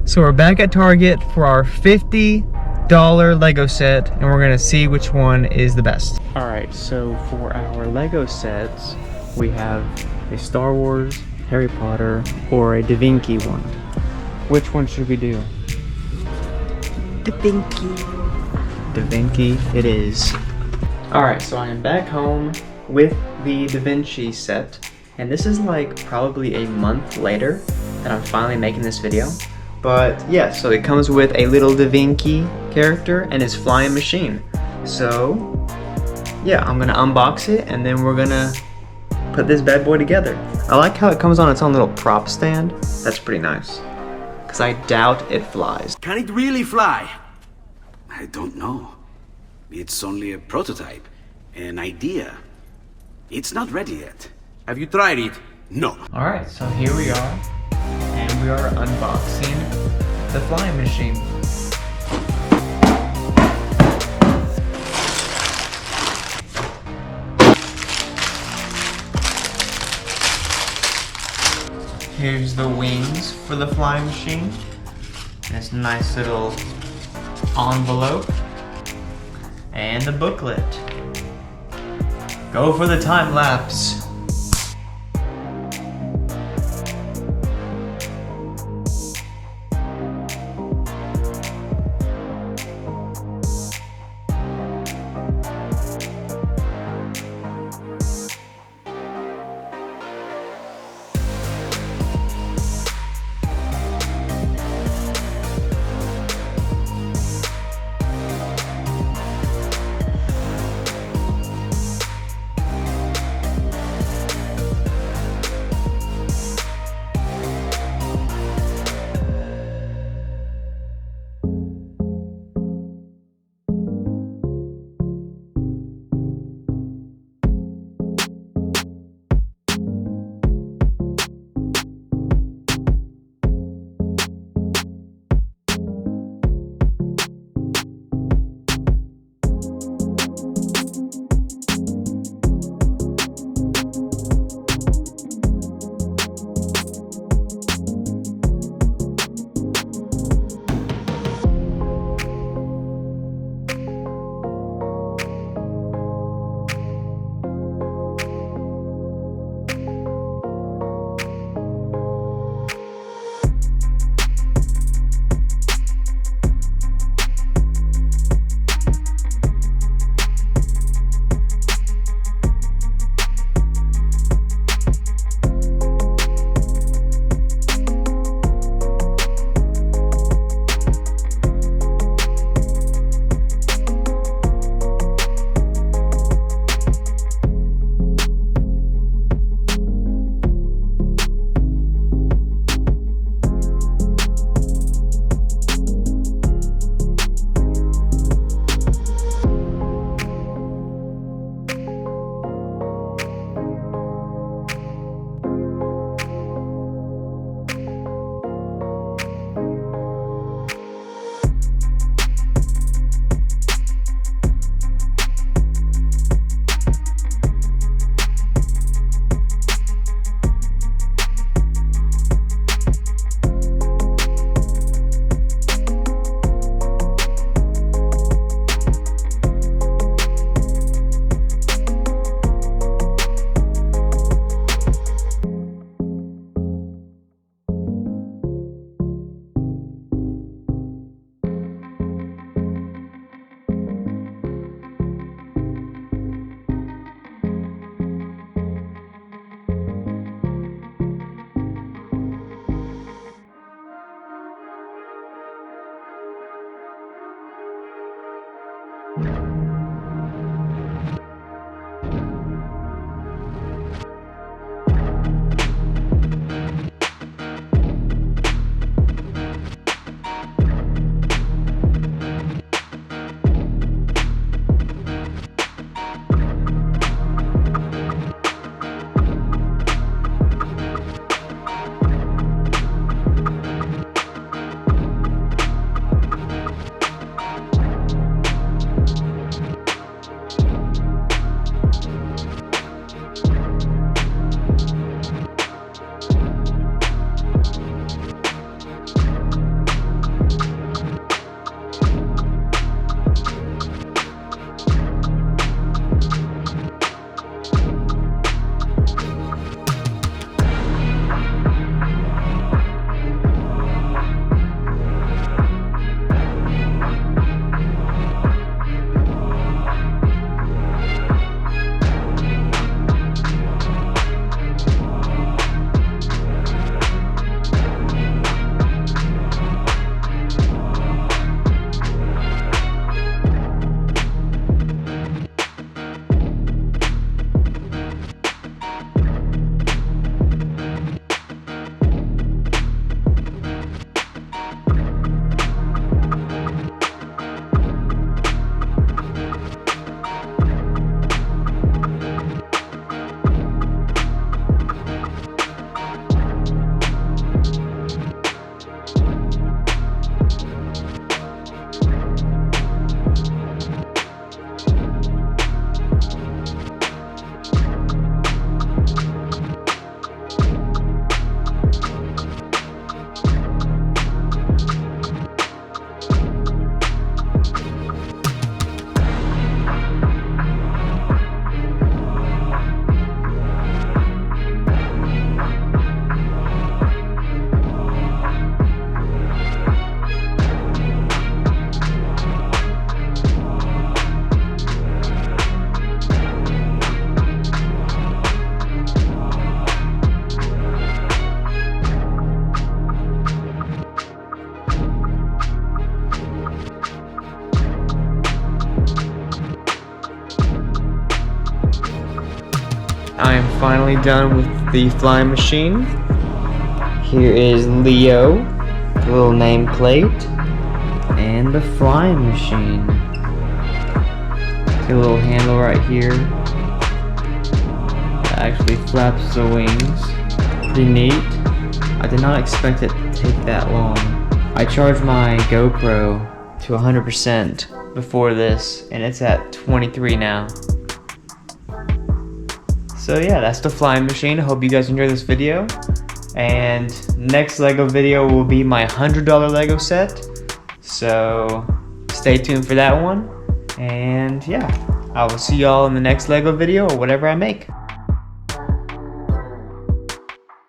So we're back at Target for our $50 Lego set, and we're gonna see which one is the best. All right, so for our Lego sets, we have a Star Wars, Harry Potter, or a Da Vinci one. Which one should we do? Da Vinci. Da Vinci it is. All right, so I am back home with the Da Vinci set, and this is like probably a month later that I'm finally making this video. But yeah, so it comes with a little Da Vinci character and his flying machine. So yeah, I'm gonna unbox it and then we're gonna put this bad boy together. I like how it comes on its own little prop stand. That's pretty nice. Cause I doubt it flies. Can it really fly? I don't know. It's only a prototype, an idea. It's not ready yet. Have you tried it? No. All right, so here we are. And we are unboxing the flying machine. Here's the wings for the flying machine. This nice little envelope. And the booklet. Go for the time lapse. finally done with the flying machine. Here is Leo, the little nameplate, and the flying machine. See a little handle right here that actually flaps the wings. Pretty neat. I did not expect it to take that long. I charged my GoPro to 100% before this, and it's at 23 now. So yeah, that's the flying machine. I hope you guys enjoyed this video. And next LEGO video will be my $100 LEGO set. So stay tuned for that one. And yeah, I will see y'all in the next LEGO video or whatever I make.